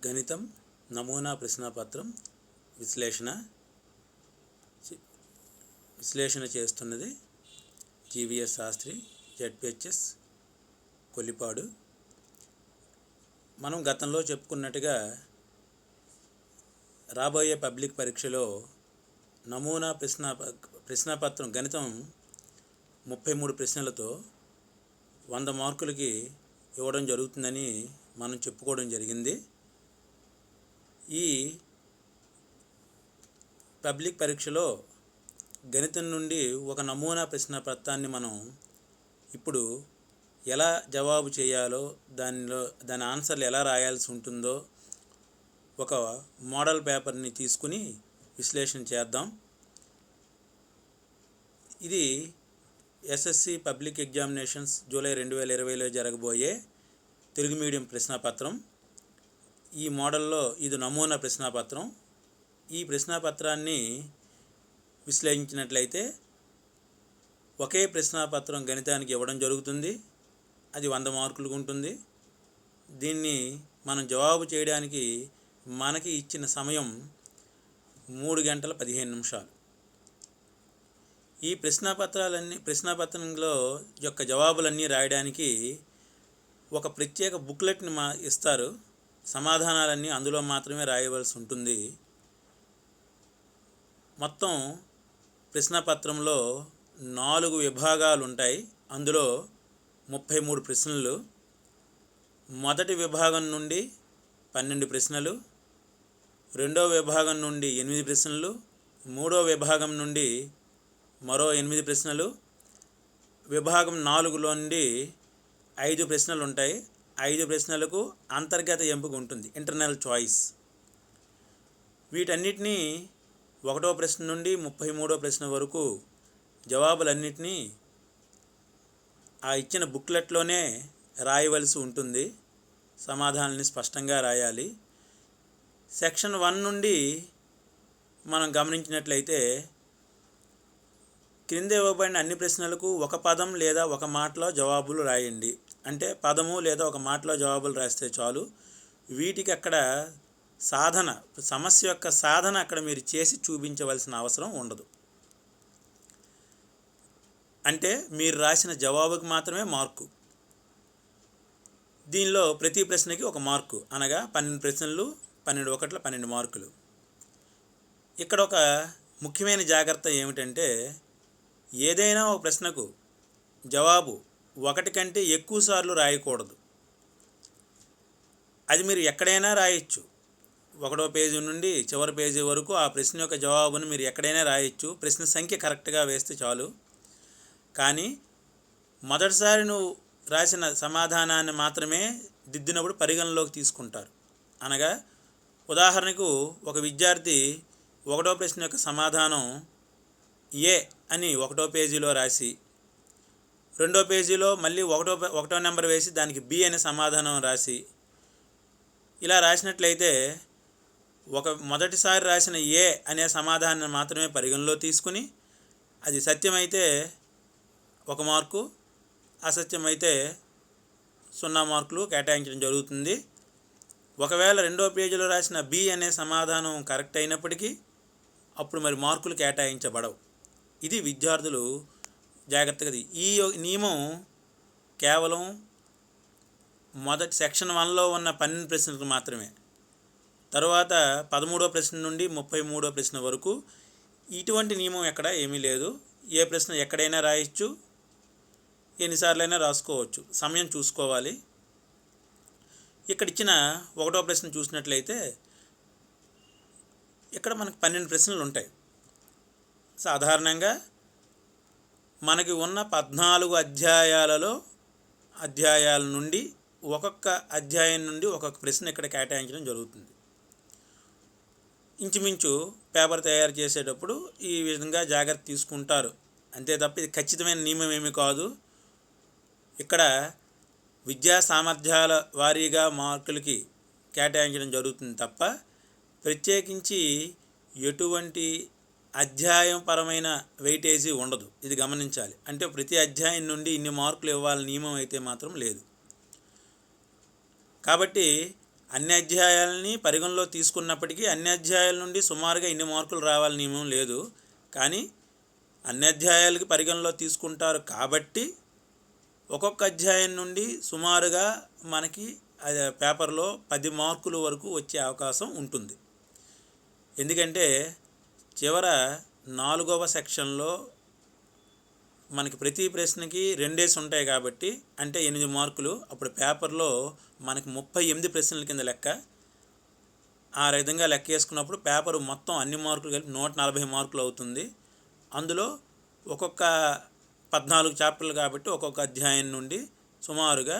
గణితం నమూనా ప్రశ్నాపత్రం విశ్లేషణ చేస్తున్నది జీవీఎస్ శాస్త్రి, జెడ్పిహెచ్ఎస్ కొల్లిపాడు. మనం గతంలో చెప్పుకున్నట్టుగా రాబోయే పబ్లిక్ పరీక్షలో నమూనా ప్రశ్నాపత్రం గణితం 33 ప్రశ్నలతో 100 మార్కులకి ఇవ్వడం జరుగుతుందని మనం చెప్పుకోవడం జరిగింది. ఈ పబ్లిక్ పరీక్షలో గణితం నుండి ఒక నమూనా ప్రశ్నాపత్రాన్ని మనం ఇప్పుడు ఎలా జవాబు చేయాలో, దాని ఆన్సర్లు ఎలా రాయాల్సి ఉంటుందో ఒక మోడల్ పేపర్ని తీసుకుని విశ్లేషణ చేద్దాం. ఇది ఎస్ఎస్సి పబ్లిక్ ఎగ్జామినేషన్స్ జూలై 2020లో జరగబోయే తెలుగు మీడియం ప్రశ్నాపత్రం. ఈ మోడల్లో ఇది నమూనా ప్రశ్నాపత్రం. ఈ ప్రశ్నాపత్రాన్ని విశ్లేషించినట్లయితే ఒకే ప్రశ్నాపత్రం గణితానికి ఇవ్వడం జరుగుతుంది. అది 100 మార్కులకు ఉంటుంది. దీన్ని మనం జవాబు చేయడానికి మనకి ఇచ్చిన సమయం 3 గంటల 15 నిమిషాలు. ఈ ప్రశ్నాపత్రంలో యొక్క జవాబులన్నీ రాయడానికి ఒక ప్రత్యేక బుక్లెట్ని ఇస్తారు. సమాధానాలన్నీ అందులో మాత్రమే రాయవలసి ఉంటుంది. మొత్తం ప్రశ్నాపత్రంలో 4 విభాగాలు ఉంటాయి. అందులో 33 ప్రశ్నలు. మొదటి విభాగం నుండి 12 ప్రశ్నలు, రెండవ విభాగం నుండి 8 ప్రశ్నలు, మూడవ విభాగం నుండి మరో 8 ప్రశ్నలు, విభాగం 4లో నుండి 5 ప్రశ్నలు ఉంటాయి. 5 ప్రశ్నలకు అంతర్గత ఎంపిక ఉంటుంది, ఇంటర్నల్ చాయిస్. వీటన్నిటినీ 1వ ప్రశ్న నుండి 33వ ప్రశ్న వరకు జవాబులన్నిటినీ ఆ ఇచ్చిన బుక్లెట్లోనే రాయవలసి ఉంటుంది. సమాధానాన్ని స్పష్టంగా రాయాలి. సెక్షన్ 1 నుండి మనం గమనించినట్లయితే క్రింద ఇవ్వబడిన అన్ని ప్రశ్నలకు ఒక పదం లేదా ఒక మాటలో జవాబులు రాయండి. అంటే పదము లేదా ఒక మాటలో జవాబులు రాస్తే చాలు. వీటికి అక్కడ సమస్య యొక్క సాధన అక్కడ మీరు చేసి చూపించవలసిన అవసరం ఉండదు. అంటే మీరు రాసిన జవాబుకి మాత్రమే మార్కు. దీనిలో ప్రతి ప్రశ్నకి ఒక మార్కు, అనగా 12 ప్రశ్నలు 12 ఒకట్ల 12 మార్కులు. ఇక్కడ ఒక ముఖ్యమైన జాగ్రత్త ఏమిటంటే, ఏదైనా ఒక ప్రశ్నకు జవాబు 1 కంటే ఎక్కువ సార్లు రాయకూడదు. అది మీరు ఎక్కడైనా రాయొచ్చు. 1వ పేజీ నుండి చివరి పేజీ వరకు ఆ ప్రశ్న యొక్క జవాబును మీరు ఎక్కడైనా రాయొచ్చు. ప్రశ్న సంఖ్య కరెక్ట్గా వేస్తే చాలు. కానీ మొదటిసారి నువ్వు రాసిన సమాధానాన్ని మాత్రమే దిద్దినప్పుడు పరిగణలోకి తీసుకుంటారు. అనగా ఉదాహరణకు ఒక విద్యార్థి 1వ ప్రశ్న యొక్క సమాధానం ఏ అని 1వ పేజీలో రాసి, 2వ పేజీలో మళ్ళీ 1వ నెంబర్ వేసి దానికి బి అనే సమాధానం రాసి, ఇలా రాసినట్లయితే మొదటిసారి రాసిన ఏ అనే సమాధానాన్ని మాత్రమే పరిగణలో తీసుకుని అది సత్యమైతే 1 మార్కు, అసత్యమైతే 0 మార్కులు కేటాయించడం జరుగుతుంది. ఒకవేళ 2వ పేజీలో రాసిన బి అనే సమాధానం కరెక్ట్ అయినప్పటికీ అప్పుడు మరి మార్కులు కేటాయించబడవు. ఇది విద్యార్థులు జాగ్రత్తగా. ఈ నియమం కేవలం సెక్షన్ 1లో ఉన్న 12 ప్రశ్నలకు మాత్రమే. తరువాత 13వ ప్రశ్న నుండి 33వ ప్రశ్న వరకు ఇటువంటి నియమం ఎక్కడ ఏమీ లేదు. ఏ ప్రశ్న ఎక్కడైనా రాయొచ్చు, ఎన్నిసార్లైనా రాసుకోవచ్చు. సమయం చూసుకోవాలి. ఇక్కడ ఇచ్చిన 1వ ప్రశ్న చూసినట్లయితే ఇక్కడ మనకు 12 ప్రశ్నలు ఉంటాయి. సాధారణంగా మనకి ఉన్న 14 అధ్యాయాల నుండి ఒక్కొక్క అధ్యాయం నుండి ఒక్కొక్క ప్రశ్న ఇక్కడ కేటాయించడం జరుగుతుంది. ఇంచుమించు పేపర్ తయారు చేసేటప్పుడు ఈ విధంగా జాగ్రత్త తీసుకుంటారు. అంతే తప్ప ఇది ఖచ్చితమైన నియమం ఏమీ కాదు. ఇక్కడ విద్యా సామర్థ్యాల వారీగా మార్కులకి కేటాయించడం జరుగుతుంది తప్ప ప్రత్యేకించి ఎటువంటి అధ్యాయపరమైన వెయిటేజీ ఉండదు. ఇది గమనించాలి. అంటే ప్రతి అధ్యాయం నుండి ఇన్ని మార్కులు ఇవ్వాలని నియమం అయితే మాత్రం లేదు. కాబట్టి అన్ని అధ్యాయాలని పరిగణలో తీసుకున్నప్పటికీ అన్ని అధ్యాయాల నుండి సుమారుగా ఇన్ని మార్కులు రావాలని నియమం లేదు. కానీ అన్ని అధ్యాయాలకి పరిగణలో తీసుకుంటారు కాబట్టి ఒక్కొక్క అధ్యాయం నుండి సుమారుగా మనకి పేపర్లో 10 మార్కుల వరకు వచ్చే అవకాశం ఉంటుంది. ఎందుకంటే చివర 4వ సెక్షన్లో మనకి ప్రతి ప్రశ్నకి 2 ఉంటాయి కాబట్టి అంటే 8 మార్కులు. అప్పుడు పేపర్లో మనకి 38 ప్రశ్నల కింద లెక్క. ఆ విధంగా లెక్క వేసుకున్నప్పుడు పేపర్ మొత్తం అన్ని మార్కులు కలిపి 140 మార్కులు అవుతుంది. అందులో ఒక్కొక్క 14 చాప్టర్లు కాబట్టి ఒక్కొక్క అధ్యాయం నుండి సుమారుగా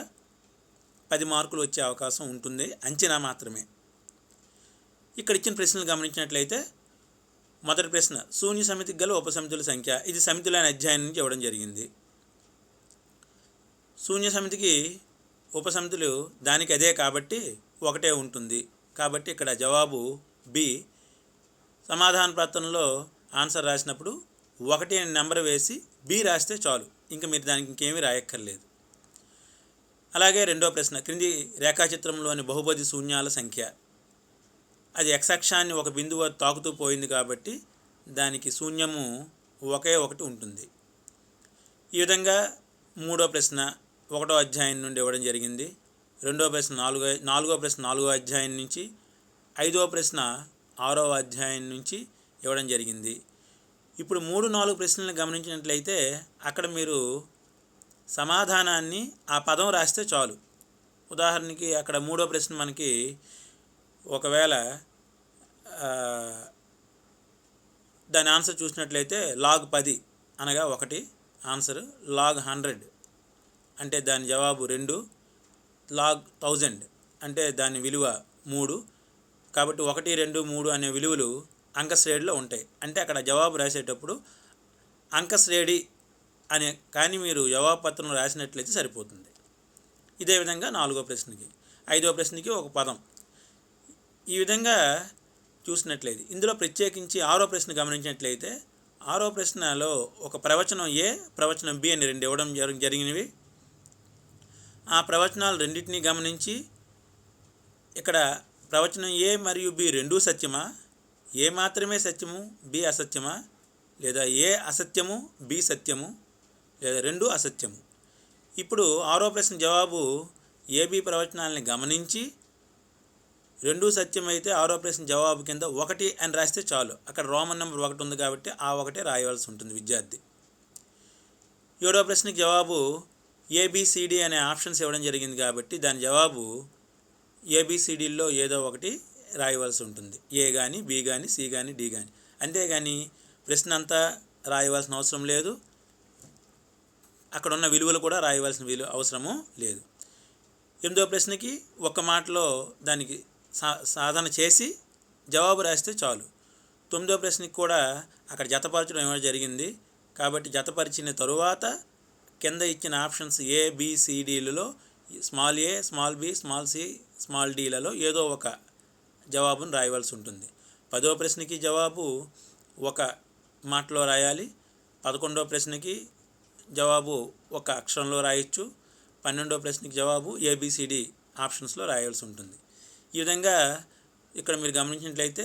10 మార్కులు వచ్చే అవకాశం ఉంటుంది, అంచనా మాత్రమే. ఇక్కడ ఇచ్చిన ప్రశ్నలు గమనించినట్లయితే మొదటి ప్రశ్న, శూన్య సమితికి గల ఉపసమితుల సంఖ్య. ఇది సమితులైన అధ్యాయం నుంచి ఇవ్వడం జరిగింది. శూన్య సమితికి ఉపసమితులు దానికి అదే కాబట్టి 1 ఉంటుంది. కాబట్టి ఇక్కడ జవాబు బి. సమాధాన పత్రంలో ఆన్సర్ రాసినప్పుడు 1 అని నెంబర్ వేసి బి రాస్తే చాలు, ఇంకా మీరు దానికి ఇంకేమీ రాయక్కర్లేదు. అలాగే రెండో ప్రశ్న, క్రింది రేఖాచిత్రంలోని బహుపది శూన్యాల సంఖ్య. అది x అక్షాన్ని ఒక బిందువు తాకుతూ పోయింది కాబట్టి దానికి శూన్యము 1 ఉంటుంది. ఈ విధంగా మూడో ప్రశ్న 1వ అధ్యాయం నుండి ఇవ్వడం జరిగింది. రెండో ప్రశ్న 4వ ప్రశ్న 4వ అధ్యాయం నుంచి, 5వ ప్రశ్న 6వ అధ్యాయం నుంచి ఇవ్వడం జరిగింది. ఇప్పుడు 3, 4 ప్రశ్నలను గమనించినట్లయితే అక్కడ మీరు సమాధానాన్ని ఆ పదం రాస్తే చాలు. ఉదాహరణకి అక్కడ 3వ ప్రశ్న మనకి ఒకవేళ దాని ఆన్సర్ చూసినట్లయితే log 10 అనగా 1 ఆన్సర్, log 100 అంటే దాని జవాబు 2, log 1000 అంటే దాని విలువ 3. కాబట్టి 1, 2, 3 అనే విలువలు అంకశ్రేణిలో ఉంటాయి. అంటే అక్కడ జవాబు రాసేటప్పుడు అంకశ్రేణి అనే కానీ మీరు జవాబు పత్రం రాసినట్లయితే సరిపోతుంది. ఇదే విధంగా 4వ ప్రశ్నకి, 5వ ప్రశ్నకి ఒక పదం. ఈ విధంగా చూసినట్లయితే ఇందులో ప్రత్యేకించి 6వ ప్రశ్న గమనించినట్లయితే 6వ ప్రశ్నలో ఒక ప్రవచనం ఏ, ప్రవచనం బి అని 2 ఇవ్వడం జరిగినవి. ఆ ప్రవచనాలు రెండింటినీ గమనించి ఇక్కడ ప్రవచనం ఏ మరియు బి రెండూ సత్యమా, ఏ మాత్రమే సత్యము బి అసత్యమా, లేదా ఏ అసత్యము బి సత్యము, లేదా రెండూ అసత్యము. ఇప్పుడు 6వ ప్రశ్న జవాబు ఏబి ప్రవచనాలని గమనించి రెండూ సత్యమైతే 6వ ప్రశ్న జవాబు కింద 1 అని రాస్తే చాలు. అక్కడ రోమన్ నెంబర్ 1 ఉంది కాబట్టి ఆ 1 రాయవలసి ఉంటుంది విద్యార్థి. 7వ ప్రశ్నకి జవాబు ఏబిసిడి అనే ఆప్షన్స్ ఇవ్వడం జరిగింది కాబట్టి దాని జవాబు ఏబిసిడిల్లో ఏదో ఒకటి రాయవలసి ఉంటుంది. ఏ కానీ, బి కానీ, సి కానీ, డి కానీ. అంతేగాని ప్రశ్న అంతా రాయవలసిన అవసరం లేదు, అక్కడ ఉన్న విలువలు కూడా రాయవలసిన అవసరము లేదు. 8వ ప్రశ్నకి ఒక్క మాటలో దానికి సాధన చేసి జవాబు రాస్తే చాలు. 9వ ప్రశ్నకి కూడా అక్కడ జతపరచడం ఇవ్వడం జరిగింది కాబట్టి జతపరిచిన తరువాత కింద ఇచ్చిన ఆప్షన్స్ ఏబిసిడిలలో small A, small B, small C, small డిలలో ఏదో ఒక జవాబును రాయవలసి ఉంటుంది. 10వ ప్రశ్నకి జవాబు ఒక మాటలో రాయాలి. 11వ ప్రశ్నకి జవాబు ఒక అక్షరంలో రాయొచ్చు. 12వ ప్రశ్నకి జవాబు ఏబిసిడి ఆప్షన్స్లో రాయాల్సి ఉంటుంది. ఈ విధంగా ఇక్కడ మీరు గమనించినట్లయితే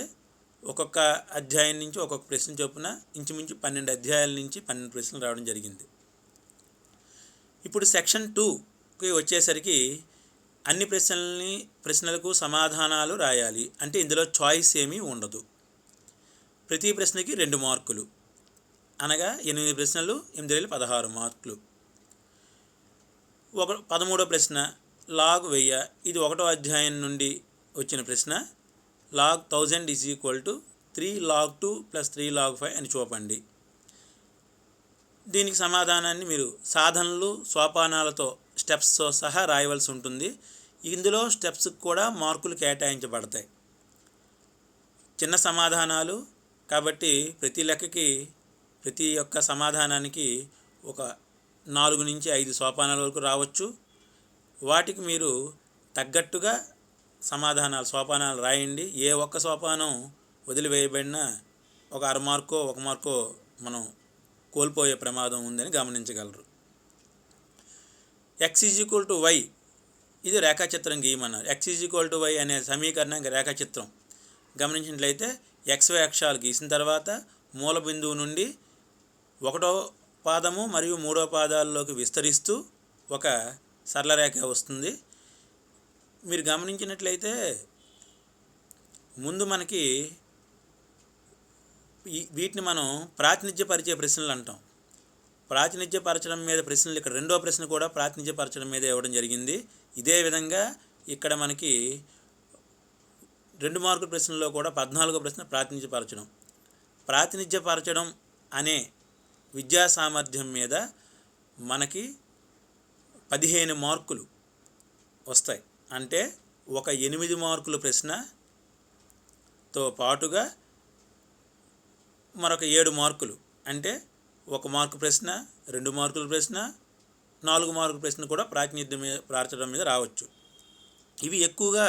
ఒక్కొక్క అధ్యాయం నుంచి ఒక్కొక్క ప్రశ్న చొప్పున ఇంచుమించు 12 అధ్యాయాల నుంచి 12 ప్రశ్నలు రావడం జరిగింది. ఇప్పుడు సెక్షన్ 2కి వచ్చేసరికి అన్ని ప్రశ్నలకు సమాధానాలు రాయాలి. అంటే ఇందులో చాయిస్ ఏమీ ఉండదు. ప్రతి ప్రశ్నకి 2 మార్కులు అనగా 8 ప్రశ్నలు, 8 16 మార్కులు. 13వ ప్రశ్న log 1000. ఇది 1వ అధ్యాయం నుండి వచ్చిన ప్రశ్న. log 1000 = 3 log 2 + 3 log 5 అని చూపండి. దీనికి సమాధానాన్ని మీరు సాధనలు, సోపానాలతో స్టెప్స్తో సహా రాయవలసి ఉంటుంది. ఇందులో స్టెప్స్కి కూడా మార్కులు కేటాయించబడతాయి. చిన్న సమాధానాలు కాబట్టి ప్రతి లెక్కకి ప్రతి ఒక్క సమాధానానికి ఒక 4 నుంచి 5 సోపానాల వరకు రావచ్చు. వాటికి మీరు తగ్గట్టుగా సోపానాలు రాయండి. ఏ ఒక్క సోపానం వదిలివేయబడినా ఒక 1/2 మార్కో 1 మార్కో మనం కోల్పోయే ప్రమాదం ఉందని గమనించగలరు. x = y ఇది రేఖాచిత్రం గీయమన్నారు. x=y అనే సమీకరణానికి రేఖాచిత్రం గమనించినట్లయితే XY అక్షాలు గీసిన తర్వాత మూల బిందువు నుండి 1వ పాదము మరియు 3వ పాదాల్లోకి విస్తరిస్తూ ఒక సరళ రేఖ వస్తుంది. మీరు గమనించినట్లయితే ముందు మనకి వీటిని మనం ప్రాతినిధ్యపరిచే ప్రశ్నలు అంటాం. ప్రాతినిధ్యపరచడం మీద ప్రశ్నలు ఇక్కడ రెండో ప్రశ్న కూడా ప్రాతినిధ్యపరచడం మీద ఇవ్వడం జరిగింది. ఇదే విధంగా ఇక్కడ మనకి 2 మార్కుల ప్రశ్నల్లో కూడా 14వ ప్రశ్న ప్రాతినిధ్యపరచడం. ప్రాతినిధ్యపరచడం అనే విద్యా సామర్థ్యం మీద మనకి 15 మార్కులు వస్తాయి. అంటే ఒక 8 మార్కుల ప్రశ్నతో పాటుగా మరొక 7 మార్కులు, అంటే 1 మార్కు ప్రశ్న, 2 మార్కుల ప్రశ్న, 4 మార్కుల ప్రశ్న కూడా ప్రాతినిధ్యపరచడం మీద రావచ్చు. ఇవి ఎక్కువగా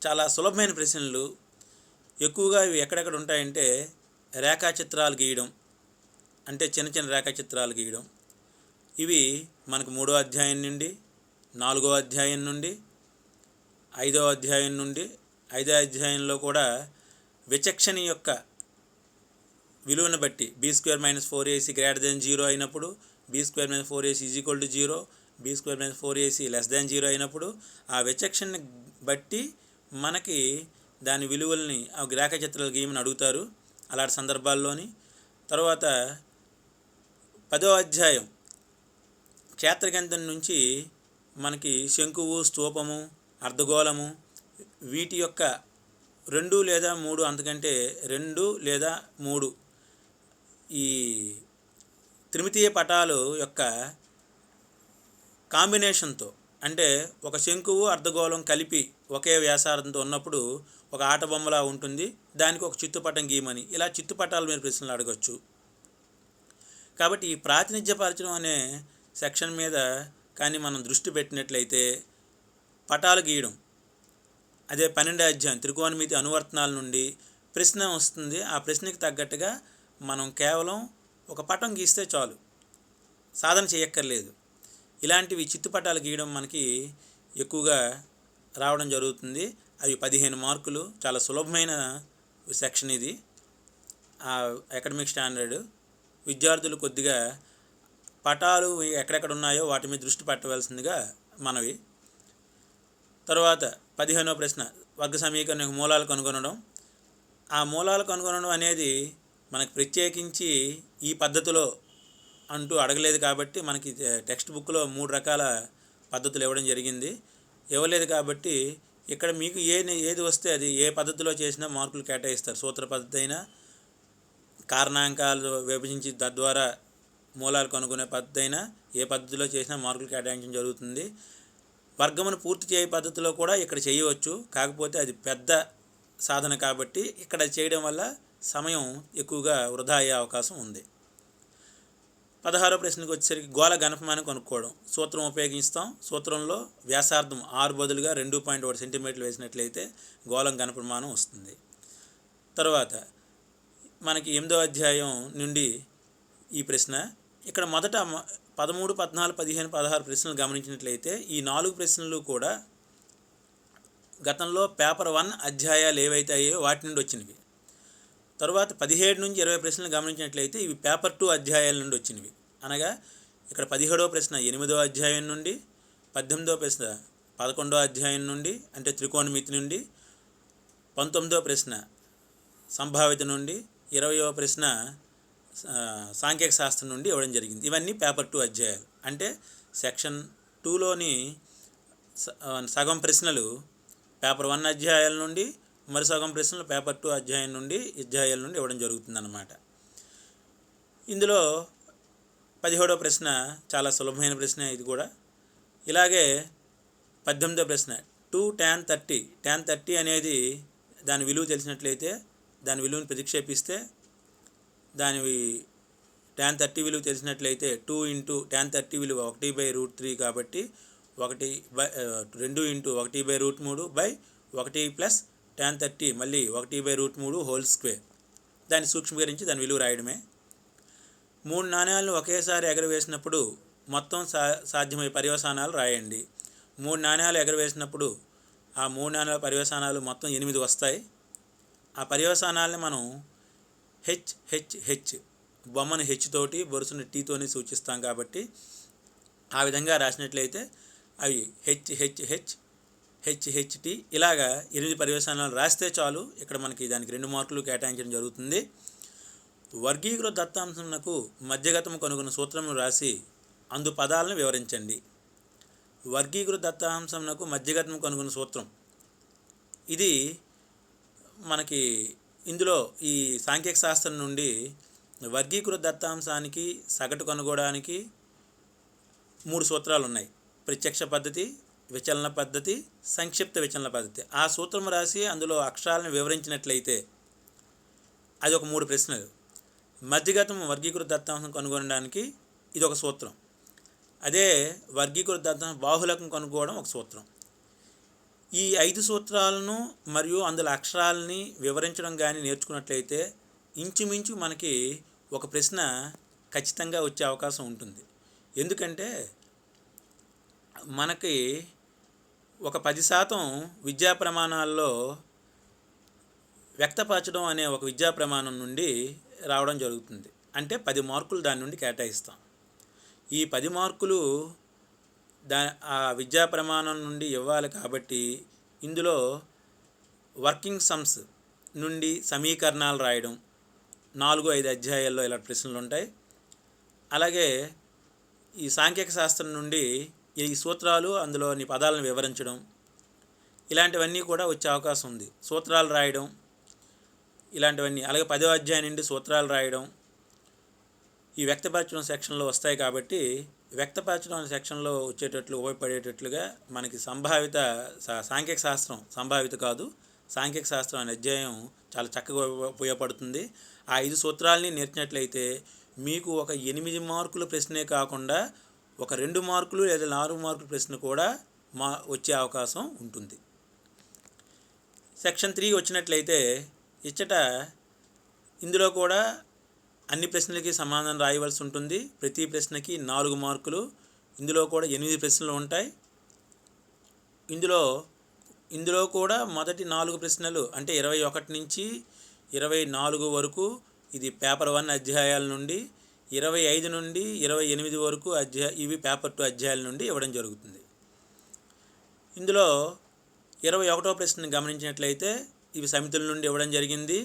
చాలా సులభమైన ప్రశ్నలు. ఎక్కువగా ఇవి ఎక్కడెక్కడ ఉంటాయంటే రేఖాచిత్రాలు గీయడం, అంటే చిన్న చిన్న రేఖాచిత్రాలు గీయడం. ఇవి మనకు 3వ అధ్యాయం నుండి, 4వ అధ్యాయం నుండి, 5వ అధ్యాయం నుండి, 5వ అధ్యాయంలో కూడా విచక్షణ యొక్క విలువను బట్టి b² - 4ac > 0 అయినప్పుడు, b² - 4ac = 0, b² - 4ac <0 అయినప్పుడు ఆ విచక్షణని బట్టి మనకి దాని విలువల్ని ఆ రేఖాచిత్రాలు గీయమని అడుగుతారు అలాంటి సందర్భాల్లోని. తర్వాత 10వ అధ్యాయం క్షేత్రగణితం నుంచి మనకి శంకువు, స్తూపము, అర్ధగోళము వీటి యొక్క 2 లేదా 3 అంతకంటే 2 లేదా 3 ఈ త్రిమితీయ పటాలు యొక్క కాంబినేషన్తో, అంటే ఒక శంకువు అర్ధగోళం కలిపి ఒకే వ్యాసార్థంతో ఉన్నప్పుడు ఒక ఆట బొమ్మలా ఉంటుంది, దానికి ఒక చిత్తుపటం గీయమని, ఇలా చిత్తుపటాల మీద ప్రశ్నలు అడగచ్చు. కాబట్టి ఈ ప్రాతినిధ్యపరచడం అనే సెక్షన్ మీద కానీ మనం దృష్టి పెట్టినట్లయితే పటాలు గీయడం, అదే 12వ అధ్యాయం త్రికోణమితి అనువర్తనాల నుండి ప్రశ్న వస్తుంది. ఆ ప్రశ్నకి తగ్గట్టుగా మనం కేవలం ఒక పటం గీస్తే చాలు, సాధన చేయక్కర్లేదు. ఇలాంటివి చిత్తుపటాలు గీయడం మనకి ఎక్కువగా రావడం జరుగుతుంది. అవి 15 మార్కులు. చాలా సులభమైన సెక్షన్ ఇది. అకాడమిక్ స్టాండర్డ్ విద్యార్థులు కొద్దిగా పటాలు ఎక్కడెక్కడ ఉన్నాయో వాటి మీద దృష్టి పెట్టవలసిందిగా మనవి. తర్వాత 15వ ప్రశ్న వర్గ సమీకరణ మూలాలు కనుగొనడం. ఆ మూలాలు కనుగొనడం అనేది మనకు ప్రత్యేకించి ఈ పద్ధతిలో అంటూ అడగలేదు కాబట్టి మనకి టెక్స్ట్ బుక్లో 3 రకాల పద్ధతులు ఇవ్వడం జరిగింది. ఇవ్వలేదు కాబట్టి ఇక్కడ మీకు ఏది వస్తే అది ఏ పద్ధతిలో చేసినా మార్కులు కేటాయిస్తారు. సూత్ర పద్ధతి అయినా, కారణాంకాలు విభజించి తద్వారా మూలాలు కనుగొనే పద్ధతి అయినా, ఏ పద్ధతిలో చేసినా మార్కులు కేటాయించడం జరుగుతుంది. వర్గమును పూర్తి చేయ పద్ధతిలో కూడా ఇక్కడ చేయవచ్చు, కాకపోతే అది పెద్ద సాధన కాబట్టి ఇక్కడ చేయడం వల్ల సమయం ఎక్కువగా వృధా అయ్యే అవకాశం ఉంది. 16వ ప్రశ్నకు వచ్చేసరికి గోళ ఘనపమానం కనుక్కోవడం. సూత్రం ఉపయోగిస్తాం. సూత్రంలో వ్యాసార్థం 6 బదులుగా 2.1 సెంటీమీటర్లు వేసినట్లయితే గోళం ఘనపమానం వస్తుంది. తర్వాత మనకి 8వ అధ్యాయం నుండి ఈ ప్రశ్న. ఇక్కడ మొదట 13, 14, 15, 16 ప్రశ్నలు గమనించినట్లయితే ఈ 4 ప్రశ్నలు కూడా గతంలో పేపర్ 1 అధ్యాయాలు ఏవైతే అయ్యాయో వాటి నుండి వచ్చినవి. తర్వాత 17 నుంచి 20 ప్రశ్నలు గమనించినట్లయితే ఇవి పేపర్ 2 అధ్యాయాల నుండి వచ్చినవి. అనగా ఇక్కడ 17వ ప్రశ్న 8వ అధ్యాయం నుండి, 18వ ప్రశ్న 11వ అధ్యాయం నుండి అంటే త్రికోణమితి నుండి, 19వ ప్రశ్న సంభావ్యత నుండి, 20వ ప్రశ్న సాంఖ్యక శాస్త్రం నుండి ఇవ్వడం జరిగింది. ఇవన్నీ పేపర్ 2 అధ్యాయాలు. అంటే సెక్షన్ 2లోని సగం ప్రశ్నలు పేపర్ 1 అధ్యాయాల నుండి, మరి సగం ప్రశ్నలు పేపర్ 2 అధ్యాయాల నుండి ఇవ్వడం జరుగుతుందన్నమాట. ఇందులో 17వ ప్రశ్న చాలా సులభమైన ప్రశ్న ఇది కూడా. ఇలాగే 18వ ప్రశ్న 2 tan 30. tan 30 అనేది దాని విలువ తెలిసినట్లయితే దాని విలువను ప్రతిక్షేపిస్తే దాని tan 30 విలువ తెలిసినట్లయితే 2 × tan 30 విలువ 1/√3 కాబట్టి 2 × 1/√3/1 ప్లస్ tan 30 మళ్ళీ 1/√3 హోల్ స్క్వేర్. దాన్ని సూక్ష్మీకరించి దాని విలువ రాయడమే. 3 నాణ్యాలను ఒకేసారి ఎగరవేసినప్పుడు మొత్తం సాధ్యమయ్యే పర్యవసానాలు రాయండి. 3 నాణ్యాలు ఎగరవేసినప్పుడు ఆ 3 నాణ్యాల పర్యవసానాలు మొత్తం 8 వస్తాయి. ఆ పర్యవసానాలని మనం హెచ్ బొమ్మను హెచ్ తోటి బొరుసుని టీతోని సూచిస్తాం కాబట్టి ఆ విధంగా రాసినట్లయితే అవి హెచ్టి ఇలాగా 8 పర్యవసానాలు రాస్తే చాలు. ఇక్కడ మనకి దానికి 2 మార్కులు కేటాయించడం జరుగుతుంది. వర్గీకృత దత్తాంశమునకు మధ్యగతము కనుగొన్న సూత్రమును రాసి అందు పదాలను వివరించండి. వర్గీకృత దత్తాంశమునకు మధ్యగతము కనుగొన్న సూత్రం ఇది మనకి ఇందులో ఈ సాంఖ్యక శాస్త్రం నుండి వర్గీకృత దత్తాంశానికి సగటు కనుగొనడానికి 3 సూత్రాలు ఉన్నాయి. ప్రత్యక్ష పద్ధతి, విచలన పద్ధతి, సంక్షిప్త విచలన పద్ధతి. ఆ సూత్రం రాసి అందులో అక్షరాలను వివరించినట్లయితే అది ఒక 3 ప్రశ్నలు. మధ్యగతం వర్గీకృత దత్తాంశం కనుగొనడానికి ఇది ఒక సూత్రం. అదే వర్గీకృత దత్తాంశం బాహుళకం కనుక్కోవడం ఒక సూత్రం. ఈ 5 సూత్రాలను మరియు అందులో అక్షరాలని వివరించడం కానీ నేర్చుకున్నట్లయితే ఇంచుమించు మనకి ఒక ప్రశ్న ఖచ్చితంగా వచ్చే అవకాశం ఉంటుంది. ఎందుకంటే మనకి ఒక 10% విద్యా ప్రమాణాల్లో వ్యక్తపరచడం అనే ఒక విద్యా ప్రమాణం నుండి రావడం జరుగుతుంది. అంటే 10 మార్కులు దాని నుండి కేటాయిస్తాం. ఈ 10 మార్కులు ఆ విద్యా ప్రమాణం నుండి ఇవ్వాలి కాబట్టి ఇందులో వర్కింగ్ సమ్స్ నుండి సమీకరణాలు రాయడం 4-5 అధ్యాయాల్లో ఇలా ప్రశ్నలు ఉంటాయి. అలాగే ఈ సాంఖ్యక శాస్త్రం నుండి ఈ సూత్రాలు అందులోని పదాలను వివరించడం ఇలాంటివన్నీ కూడా వచ్చే అవకాశం ఉంది. సూత్రాలు రాయడం ఇలాంటివన్నీ. అలాగే 10వ అధ్యాయం నుండి సూత్రాలు రాయడం ఈ వ్యక్తపరచడం సెక్షన్లో వస్తాయి కాబట్టి వ్యక్తపరచడం అనే సెక్షన్లో వచ్చేటట్లు ఉపయోగపడేటట్లుగా మనకి సంభావిత సాంఖ్యక శాస్త్రం, సంభావిత కాదు సాంఖ్యక శాస్త్రం అనే అధ్యాయం చాలా చక్కగా ఉపయోగపడుతుంది. ఆ 5 సూత్రాలని నేర్చినట్లయితే మీకు ఒక 8 మార్కుల ప్రశ్నే కాకుండా ఒక 2 మార్కులు లేదా 4 మార్కుల ప్రశ్న కూడా వచ్చే అవకాశం ఉంటుంది. సెక్షన్ 3 వచ్చినట్లయితే ఇచ్చట ఇందులో కూడా అన్ని ప్రశ్నలకి సమాధానం రాయవలసి ఉంటుంది. ప్రతి ప్రశ్నకి 4 మార్కులు. ఇందులో కూడా 8 ప్రశ్నలు ఉంటాయి. ఇందులో కూడా మొదటి 4 ప్రశ్నలు అంటే 21 నుంచి 24 వరకు ఇది పేపర్ 1 అధ్యాయాల నుండి, 25 నుండి 28 వరకు ఇవి పేపర్ 2 అధ్యాయాల నుండి ఇవ్వడం జరుగుతుంది. ఇందులో 21వ ప్రశ్నను గమనించినట్లయితే ఇవి సమితుల నుండి ఇవ్వడం జరిగింది.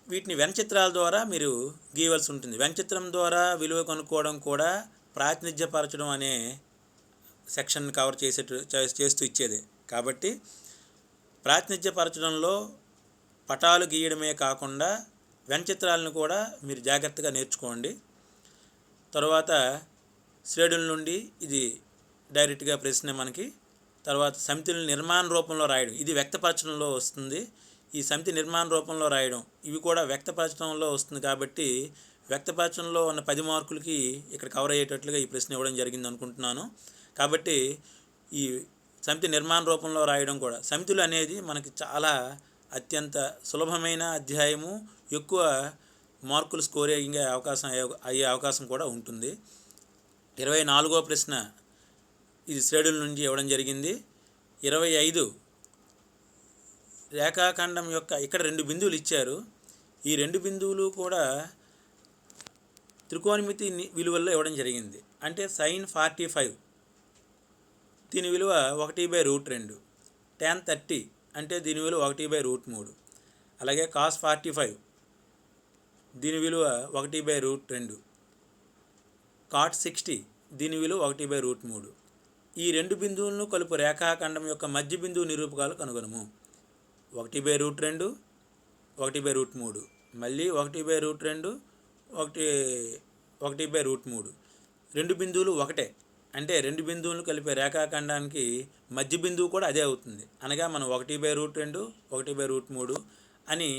వీటిని వెనచిత్రాల ద్వారా మీరు గీయవలసి ఉంటుంది. వెనచిత్రం ద్వారా విలువ కనుక్కోవడం కూడా ప్రాతినిధ్యపరచడం అనే సెక్షన్ కవర్ చేస్తూ ఇచ్చేదే కాబట్టి ప్రాతినిధ్యపరచడంలో పటాలు గీయడమే కాకుండా వెనచిత్రాలను కూడా మీరు జాగ్రత్తగా నేర్చుకోండి. తర్వాత శ్రేణుల నుండి ఇది డైరెక్ట్గా ప్రశ్న మనకి. తర్వాత సమితులను నిర్మాణ రూపంలో రాయడం ఇది వ్యక్తపరచడంలో వస్తుంది. ఈ సమితి నిర్మాణ రూపంలో రాయడం ఇవి కూడా వ్యక్తపరచడంలో వస్తుంది కాబట్టి వ్యక్తపరచడంలో ఉన్న 10 మార్కులకి ఇక్కడ కవర్ అయ్యేటట్లుగా ఈ ప్రశ్న ఇవ్వడం జరిగింది అనుకుంటున్నాను. కాబట్టి ఈ సమితి నిర్మాణ రూపంలో రాయడం కూడా సమితులు అనేది మనకి చాలా అత్యంత సులభమైన అధ్యాయము, ఎక్కువ మార్కులు స్కోర్ అయ్యే అవకాశం కూడా ఉంటుంది. 24వ ప్రశ్న ఇది శ్రేణుల నుంచి ఇవ్వడం జరిగింది. 25 రేఖాఖండం యొక్క ఇక్కడ 2 బిందువులు ఇచ్చారు. ఈ 2 బిందువులు కూడా త్రికోణమితి విలువల్లో ఇవ్వడం జరిగింది. అంటే sin 45 దీని విలువ 1/√2, tan 30 అంటే దీని విలువ 1/√3, అలాగే cos 45 దీని విలువ 1/√2, cot 60 దీని విలువ 1/√3. ఈ 2 బిందువులను కలుపు రేఖాఖండం యొక్క మధ్య బిందువు నిరూపకాలు కనుగొనము. 1/√2, 1/√3, మళ్ళీ 1/√2, 1/√3. 2 బిందువులు ఒకటే. అంటే 2 బిందువులను కలిపే రేఖాఖండానికి మధ్య బిందువు కూడా అదే అవుతుంది. అనగా మనం 1/√2, 1/√3 అని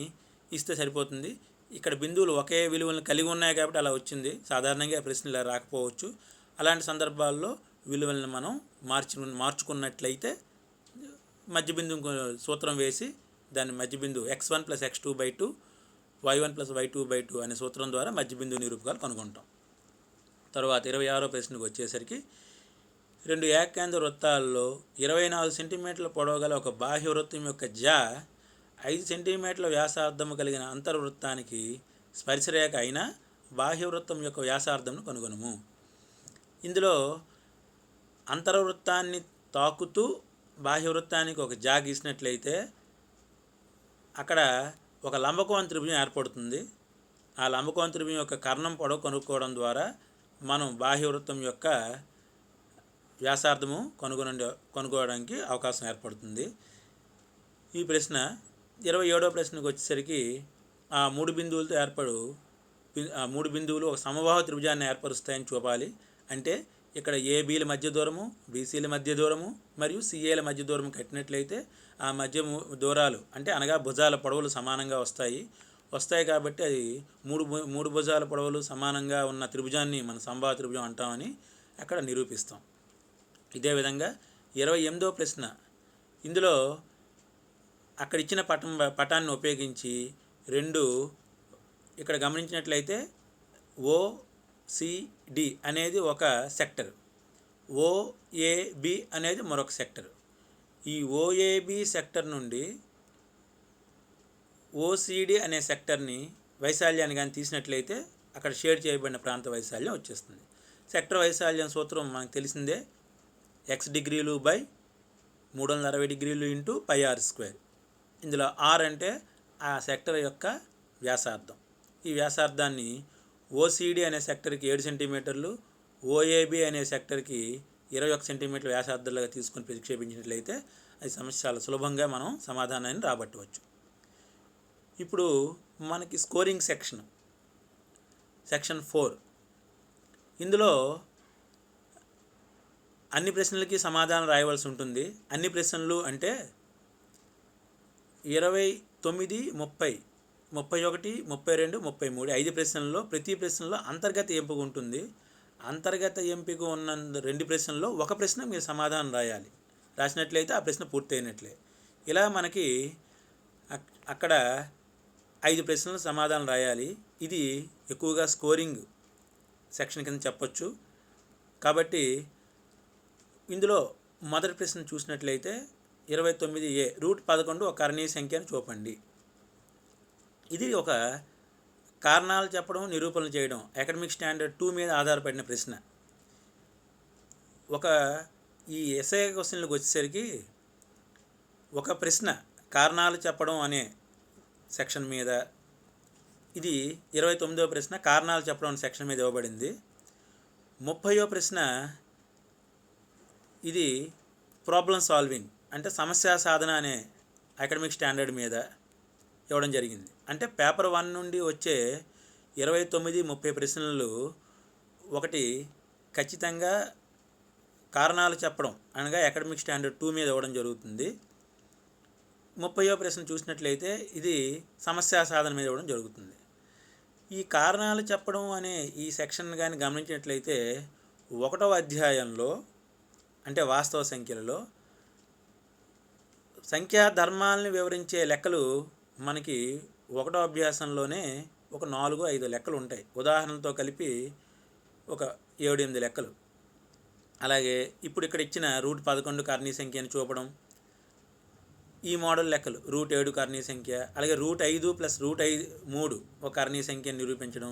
ఇస్తే సరిపోతుంది. ఇక్కడ బిందువులు ఒకే విలువలను కలిగి ఉన్నాయి కాబట్టి అలా వచ్చింది. సాధారణంగా ప్రశ్నలు ఇలా రాకపోవచ్చు. అలాంటి సందర్భాల్లో విలువలను మనం మార్చుకున్నట్లయితే మధ్య బిందువు సూత్రం వేసి దాని మధ్య బిందువు x1 + x2/2 y1 + y2/2 అనే సూత్రం ద్వారా మధ్య బిందువు నిరూపకాలు కనుగొంటాం. తర్వాత 26వ ప్రశ్నకు వచ్చేసరికి 2 ఏకకేంద్ర వృత్తాల్లో 24 సెంటీమీటర్ల పొడవు గల ఒక బాహ్య వృత్తం యొక్క జా 5 సెంటీమీటర్ల వ్యాసార్థము కలిగిన అంతర్వృత్తానికి స్పర్శరేఖ అయిన బాహ్య వృత్తం యొక్క వ్యాసార్థమును కనుగొనుము. ఇందులో అంతర్వృత్తాన్ని తాకుతూ బాహ్య వృత్తానికి ఒక జా గీసినట్లయితే అక్కడ ఒక లంబకోణ త్రిభుజం ఏర్పడుతుంది. ఆ లంబకోణ త్రిభుజం యొక్క కర్ణం పొడవు కనుక్కోవడం ద్వారా మనం బాహ్య వృత్తం యొక్క వ్యాసార్థము కనుగొనడానికి అవకాశం ఏర్పడుతుంది. ఈ ప్రశ్న 27వ ప్రశ్నకు వచ్చేసరికి ఆ మూడు బిందువులు ఒక సమబాహు త్రిభుజాన్ని ఏర్పరుస్తాయని చూపాలి. అంటే ఇక్కడ ఏబీల మధ్య దూరము, బీసీల మధ్య దూరము మరియు సిఏల మధ్య దూరము కట్టినట్లయితే ఆ మధ్య దూరాలు అనగా భుజాల పొడవులు సమానంగా వస్తాయి కాబట్టి అది మూడు భుజాల పొడవులు సమానంగా ఉన్న త్రిభుజాన్ని మనం సమబాహు త్రిభుజం అంటామని అక్కడ నిరూపిస్తాం. ఇదే విధంగా 28వ ప్రశ్న, ఇందులో అక్కడ ఇచ్చిన పటాన్ని ఉపయోగించి ఇక్కడ గమనించినట్లయితే OCD అనేది ఒక సెక్టర్, OAB అనేది మరొక సెక్టర్. ఈ OAB సెక్టర్ నుండి OCD అనే సెక్టర్ని వైశాల్యాన్ని కానీ తీసినట్లయితే అక్కడ షేడ్ చేయబడిన ప్రాంత వైశాల్యం వచ్చేస్తుంది. సెక్టర్ వైశాల్యం సూత్రం మనకు తెలిసిందే, x డిగ్రీలు బై 360 డిగ్రీలు ఇంటూ πr². ఇందులో r అంటే ఆ సెక్టర్ యొక్క వ్యాసార్థం. ఈ వ్యాసార్థాన్ని OCD అనే సెక్టర్కి 7 సెంటీమీటర్లు, OAB అనే సెక్టర్కి 21 సెంటీమీటర్ల వ్యాసార్థాలుగా తీసుకొని ప్రతిక్షేపించినట్లయితే అది సమస్య చాలా సులభంగా మనం సమాధానాన్ని రాబట్టవచ్చు. ఇప్పుడు మనకి స్కోరింగ్ సెక్షన్ 4. ఇందులో అన్ని ప్రశ్నలకి సమాధానం రాయవలసి ఉంటుంది. అన్ని ప్రశ్నలు అంటే 29, 30, 31, 32, 33 5 ప్రశ్నల్లో ప్రతి ప్రశ్నలో అంతర్గత ఎంపిక ఉంటుంది. అంతర్గత ఎంపిక ఉన్న 2 ప్రశ్నల్లో ఒక ప్రశ్న మీరు సమాధానం రాసినట్లయితే ఆ ప్రశ్న పూర్తయినట్లే. ఇలా మనకి అక్కడ 5 ప్రశ్నలు సమాధానం రాయాలి. ఇది ఎక్కువగా స్కోరింగ్ సెక్షన్ కింద చెప్పొచ్చు. కాబట్టి ఇందులో మొదటి ప్రశ్న చూసినట్లయితే 29A √11 ఒక కర్ణీయ సంఖ్య అని చూపండి. ఇది ఒక కారణాలు చెప్పడం, నిరూపణలు చేయడం అకాడమిక్ స్టాండర్డ్ 2 మీద ఆధారపడిన ప్రశ్న. ఈ ఎస్ఐ క్వశ్చన్లకు వచ్చేసరికి ఒక ప్రశ్న కారణాలు చెప్పడం అనే సెక్షన్ మీద, ఇది 29వ ప్రశ్న కారణాలు చెప్పడం అనే సెక్షన్ మీద ఇవ్వబడింది. 30వ ప్రశ్న ఇది ప్రాబ్లం సాల్వింగ్ అంటే సమస్య సాధన అనే అకాడమిక్ స్టాండర్డ్ మీద ఇవ్వడం జరిగింది. అంటే పేపర్ 1 నుండి వచ్చే 29, 30 ప్రశ్నలు ఒకటి ఖచ్చితంగా కారణాలు చెప్పడం అనగా అకాడమిక్ స్టాండర్డ్ 2 మీద ఇవ్వడం జరుగుతుంది. 30వ ప్రశ్న చూసినట్లయితే ఇది సమస్య సాధన మీద ఇవ్వడం జరుగుతుంది. ఈ కారణాలు చెప్పడం అనే ఈ సెక్షన్ కానీ గమనించినట్లయితే 1వ అధ్యాయంలో అంటే వాస్తవ సంఖ్యలలో సంఖ్యా ధర్మాలను వివరించే లెక్కలు మనకి 1వ అభ్యాసంలోనే ఒక 4-5 లెక్కలు ఉంటాయి. ఉదాహరణలతో కలిపి ఒక 7-8 లెక్కలు. అలాగే ఇప్పుడు ఇక్కడ ఇచ్చిన √11 కర్ణీయ సంఖ్యను చూపడం, ఈ మోడల్ లెక్కలు √7 కర్ణీయ సంఖ్య, అలాగే √5 + √3 ఒక కర్ణీయ సంఖ్యను నిరూపించడం,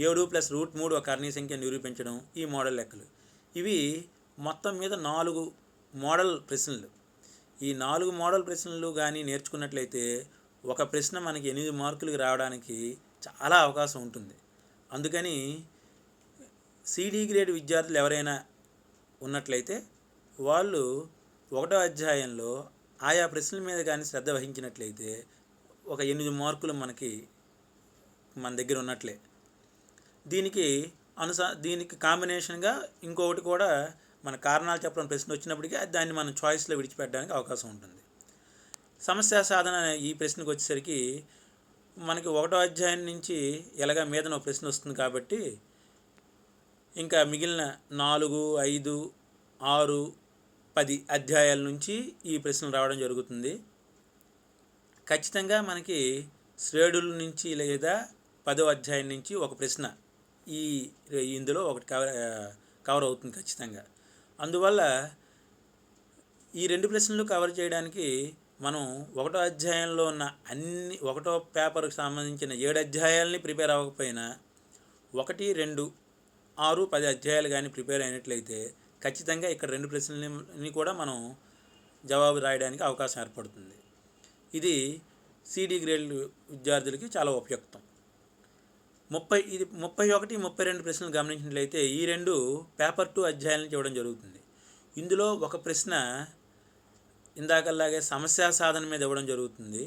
7 + √3 ఒక కర్ణీయ సంఖ్యను నిరూపించడం, ఈ మోడల్ లెక్కలు. ఇవి మొత్తం మీద 4 మోడల్ ప్రశ్నలు. ఈ 4 మోడల్ ప్రశ్నలు కానీ నేర్చుకున్నట్లయితే ఒక ప్రశ్న మనకి 8 మార్కులకి రావడానికి చాలా అవకాశం ఉంటుంది. అందుకని CD గ్రేడ్ విద్యార్థులు ఎవరైనా ఉన్నట్లయితే వాళ్ళు 1వ అధ్యాయంలో ఆయా ప్రశ్నల మీద కానీ శ్రద్ధ వహించినట్లయితే ఒక 8 మార్కులు మన దగ్గర ఉన్నట్లే. దీనికి కాంబినేషన్గా ఇంకొకటి కూడా మన కారణాలు చెప్పడం ప్రశ్న వచ్చినప్పటికీ దాన్ని మనం చాయిస్లో విడిచిపెట్టడానికి అవకాశం ఉంటుంది. సమస్య సాధన ఈ ప్రశ్నకు వచ్చేసరికి మనకి 1వ అధ్యాయం నుంచి ఎలాగా మీదన ప్రశ్న వస్తుంది కాబట్టి ఇంకా మిగిలిన 4, 5, 6, 10 అధ్యాయాల నుంచి ఈ ప్రశ్నలు రావడం జరుగుతుంది. ఖచ్చితంగా మనకి శ్రేణుల నుంచి లేదా 10వ అధ్యాయం నుంచి ఒక ప్రశ్న ఇందులో ఒకటి కవర్ అవుతుంది ఖచ్చితంగా. అందువల్ల ఈ 2 ప్రశ్నలు కవర్ చేయడానికి మనం ఒకటో అధ్యాయంలో ఉన్న ఒకటో పేపర్కి సంబంధించిన 7 అధ్యాయాలని ప్రిపేర్ అవ్వకపోయినా 1, 2, 6, 10 అధ్యాయాలు కానీ ప్రిపేర్ అయినట్లయితే ఖచ్చితంగా ఇక్కడ 2 ప్రశ్నలని కూడా మనం జవాబు రాయడానికి అవకాశం ఏర్పడుతుంది. ఇది సిడి గ్రేడ్ విద్యార్థులకి చాలా ఉపయుక్తం. 31, 32 ప్రశ్నలు గమనించినట్లయితే ఈ 2 పేపర్ 2 అధ్యాయాలను ఇవ్వడం జరుగుతుంది. ఇందులో ఒక ప్రశ్న ఇందాకలాగే సమస్యా సాధన మీద ఇవ్వడం జరుగుతుంది.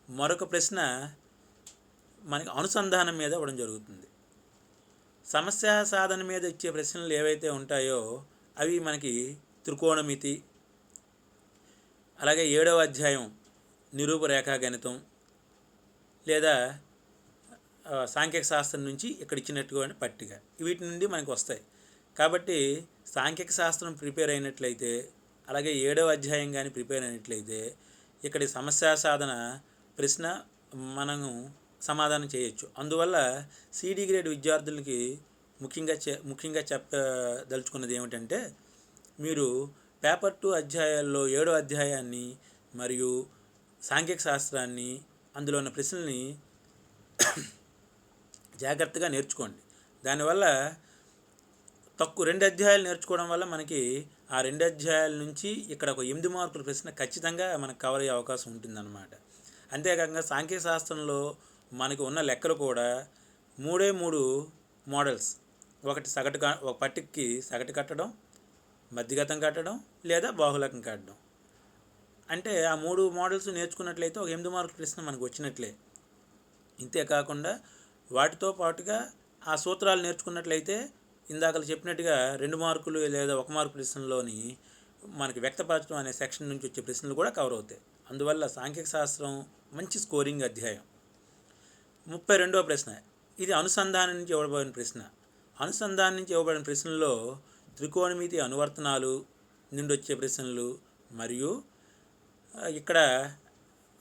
మరొక ప్రశ్న మనకి అనుసంధానం మీద ఇవ్వడం జరుగుతుంది. సమస్యా సాధన మీద ఇచ్చే ప్రశ్నలు ఏవైతే ఉంటాయో అవి మనకి త్రికోణమితి, అలాగే 7వ అధ్యాయం నిరూపరేఖా గణితం లేదా సాంఖ్యక శాస్త్రం నుంచి ఇక్కడ ఇచ్చినట్టుగా పట్టిక, వీటి నుండి మనకు వస్తాయి. కాబట్టి సాంఖ్యక శాస్త్రం ప్రిపేర్ అయినట్లయితే, అలాగే 7వ అధ్యాయం కానీ ప్రిపేర్ అయినట్లయితే ఇక్కడి సమస్యా సాధన ప్రశ్న మనము సమాధానం చేయొచ్చు. అందువల్ల సిడి గ్రేడ్ విద్యార్థులకి ముఖ్యంగా చెప్పదలుచుకున్నది ఏమిటంటే, మీరు పేపర్ 2 అధ్యాయాల్లో 7వ అధ్యాయాన్ని మరియు సాంఖ్యక శాస్త్రాన్ని, అందులో ఉన్న ప్రశ్నల్ని జాగ్రత్తగా నేర్చుకోండి. దానివల్ల 2 అధ్యాయాలు నేర్చుకోవడం వల్ల మనకి ఆ 2 అధ్యాయాల నుంచి ఇక్కడ ఒక 8 మార్కుల ప్రశ్న ఖచ్చితంగా మనకు కవర్ అయ్యే అవకాశం ఉంటుందన్నమాట. అంతేకాకుండా సాంఖ్యక శాస్త్రంలో మనకి ఉన్న లెక్కలు కూడా 3 మోడల్స్. ఒకటి ఒక పట్టికకి సగటు కట్టడం, మధ్యగతం కట్టడం లేదా బాహుళకం కట్టడం. అంటే ఆ 3 మోడల్స్ నేర్చుకున్నట్లయితే ఒక 8 మార్కుల ప్రశ్న మనకు వచ్చినట్లే. ఇంతేకాకుండా వాటితో పాటుగా ఆ సూత్రాలు నేర్చుకున్నట్లయితే ఇందాక చెప్పినట్టుగా 2 మార్కులు లేదా 1 మార్కు ప్రశ్నలోని మనకి వ్యక్తపరచడం అనే సెక్షన్ నుంచి వచ్చే ప్రశ్నలు కూడా కవర్ అవుతాయి. అందువల్ల సాంఖ్యక శాస్త్రం మంచి స్కోరింగ్ అధ్యాయం. 32వ ప్రశ్న, ఇది అనుసంధానం నుంచి ఇవ్వబడిన ప్రశ్న. అనుసంధానం నుంచి ఇవ్వబడిన ప్రశ్నల్లో త్రికోణమితి అనువర్తనాలు నుండి వచ్చే ప్రశ్నలు మరియు ఇక్కడ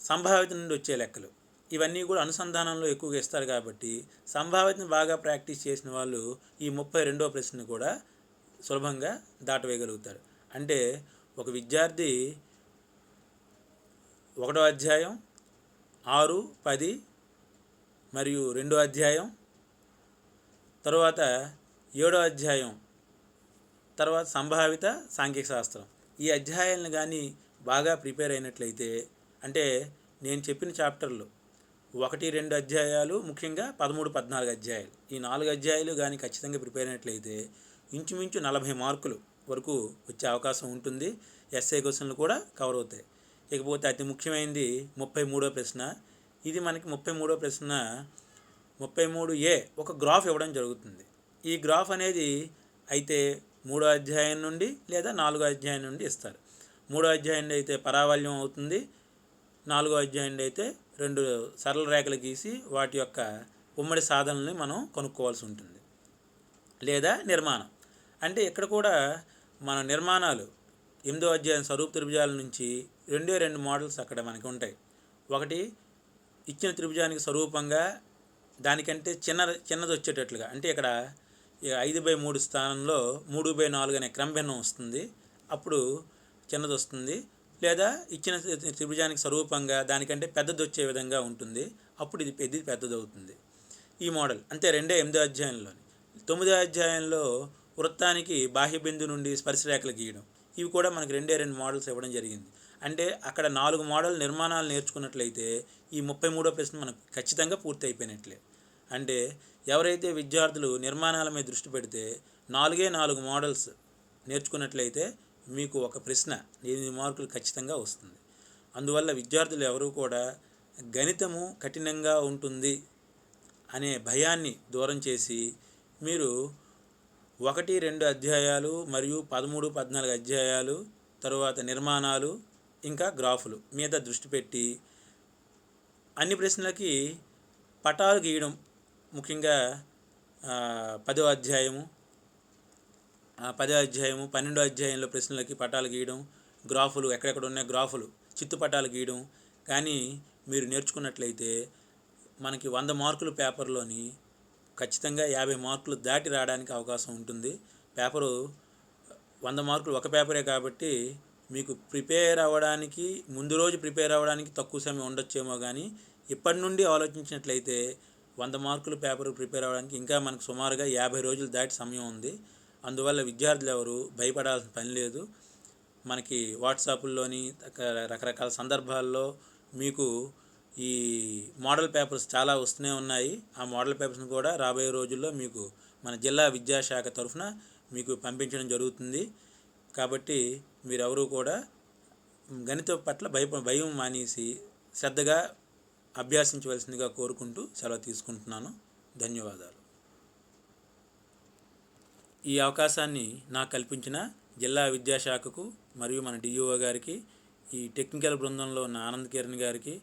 సంభావ్యత నుండి వచ్చే లెక్కలు, ఇవన్నీ కూడా అనుసంధానంలో ఎక్కువగా ఇస్తారు. కాబట్టి సంభావ్యతను బాగా ప్రాక్టీస్ చేసిన వాళ్ళు ఈ 32వ ప్రశ్నను కూడా సులభంగా దాటవేయగలుగుతారు. అంటే ఒక విద్యార్థి 1వ అధ్యాయం 6, 10 మరియు 2వ అధ్యాయం, తర్వాత 7వ అధ్యాయం, తర్వాత సంభావిత సాంఖ్యక శాస్త్రం, ఈ అధ్యాయాలను కానీ బాగా ప్రిపేర్ అయినట్లయితే, అంటే నేను చెప్పిన చాప్టర్లు 1, 2 అధ్యాయాలు, ముఖ్యంగా 13, 14 అధ్యాయాలు, ఈ 4 అధ్యాయాలు కానీ ఖచ్చితంగా ప్రిపేర్ అయినట్లయితే ఇంచుమించు 40 మార్కులు వరకు వచ్చే అవకాశం ఉంటుంది. ఎస్ఐ క్వశ్చన్లు కూడా కవర్ అవుతాయి. ఇకపోతే అతి ముఖ్యమైనది 33వ ప్రశ్న. ఇది మనకి 33వ ప్రశ్న 33A ఒక గ్రాఫ్ ఇవ్వడం జరుగుతుంది. ఈ గ్రాఫ్ అనేది అయితే 3వ అధ్యాయం నుండి లేదా 4వ అధ్యాయం నుండి ఇస్తారు. 3వ అధ్యాయం అయితే పరావల్యం అవుతుంది, 4వ అధ్యాయం అయితే 2 సరళ రేఖలు గీసి వాటి యొక్క ఉమ్మడి సాధనల్ని మనం కనుక్కోవాల్సి ఉంటుంది. లేదా నిర్మాణం, అంటే ఇక్కడ కూడా మన నిర్మాణాలు 8వ అధ్యాయం స్వరూప త్రిభుజాల నుంచి 2 మోడల్స్ అక్కడ మనకి ఉంటాయి. ఒకటి ఇచ్చిన త్రిభుజానికి స్వరూపంగా దానికంటే చిన్నది వచ్చేటట్లుగా, అంటే ఇక్కడ 5/3 స్థానంలో 3/4 అనే క్రమభిన్నం వస్తుంది, అప్పుడు చిన్నది వస్తుంది. లేదా ఇచ్చిన త్రిభుజానికి స్వరూపంగా దానికంటే పెద్దది వచ్చే విధంగా ఉంటుంది, అప్పుడు ఇది పెద్దది అవుతుంది. ఈ మోడల్ అంతే 8వ అధ్యాయంలోని. 9వ అధ్యాయంలో వృత్తానికి బాహ్య బిందు నుండి స్పర్శరేఖలు గీయడం, ఇవి కూడా మనకి 2 మోడల్స్ ఇవ్వడం జరిగింది. అంటే అక్కడ 4 మోడల్ నిర్మాణాలు నేర్చుకున్నట్లయితే ఈ 33వ ప్రశ్న మనకు ఖచ్చితంగా పూర్తి అయిపోయినట్లే. అంటే ఎవరైతే విద్యార్థులు నిర్మాణాల మీద దృష్టి పెడితే 4 మోడల్స్ నేర్చుకున్నట్లయితే మీకు ఒక ప్రశ్న 8 మార్కులు ఖచ్చితంగా వస్తుంది. అందువల్ల విద్యార్థులు ఎవరూ కూడా గణితము కఠినంగా ఉంటుంది అనే భయాన్ని దూరం చేసి మీరు 1, 2 అధ్యాయాలు మరియు 13, 14 అధ్యాయాలు, తరువాత నిర్మాణాలు, ఇంకా గ్రాఫులు మీద దృష్టి పెట్టి అన్ని ప్రశ్నలకి పటాలు గీయడం, ముఖ్యంగా 10వ అధ్యాయము, 12వ అధ్యాయంలో ప్రశ్నలకి పటాలు గీయడం, గ్రాఫులు ఎక్కడెక్కడ ఉన్న గ్రాఫులు చిత్తుపటాలు గీయడం కానీ మీరు నేర్చుకున్నట్లయితే మనకి 100 మార్కుల పేపర్లోని ఖచ్చితంగా 50 మార్కులు దాటి రావడానికి అవకాశం ఉంటుంది. పేపరు 100 మార్కులు ఒక పేపరే కాబట్టి మీకు ప్రిపేర్ అవ్వడానికి ముందు రోజు ప్రిపేర్ అవ్వడానికి తక్కువ సమయం ఉండొచ్చేమో, కానీ ఇప్పటి నుండి ఆలోచించినట్లయితే 100 మార్కులు పేపర్ ప్రిపేర్ అవ్వడానికి ఇంకా మనకు సుమారుగా 50 రోజులు దాటి సమయం ఉంది. అందువల్ల విద్యార్థులు ఎవరు భయపడాల్సిన పని లేదు. మనకి వాట్సాప్లోని రకరకాల సందర్భాల్లో మీకు ఈ మోడల్ పేపర్స్ చాలా వస్తూనే ఉన్నాయి. ఆ మోడల్ పేపర్స్ని కూడా రాబోయే రోజుల్లో మీకు మన జిల్లా విద్యాశాఖ తరఫున మీకు పంపించడం జరుగుతుంది. కాబట్టి మీరెవరూ కూడా గణితం పట్ల భయం మానేసి శ్రద్ధగా అభ్యాసించవలసిందిగా కోరుకుంటూ సెలవు తీసుకుంటున్నాను. ధన్యవాదాలు. ఈ అవకాశాన్ని నాకు కల్పించిన జిల్లా విద్యాశాఖకు మరియు మన డిఈఓ గారికి, ఈ టెక్నికల్ బృందంలో ఉన్న ఆనంద్ కిరణ్ గారికి,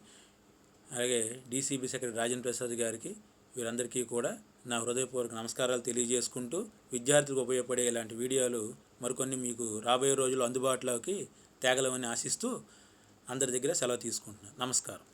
అలాగే డీసీబీ సెక్రటరీ రాజేంద్ర ప్రసాద్ గారికి, వీరందరికీ కూడా నా హృదయపూర్వక నమస్కారాలు తెలియజేసుకుంటూ, విద్యార్థులకు ఉపయోగపడే ఇలాంటి వీడియోలు మరికొన్ని మీకు రాబోయే రోజుల్లో అందుబాటులోకి తేగలమని ఆశిస్తూ అందరి దగ్గర సెలవు తీసుకుంటున్నాను. నమస్కారం.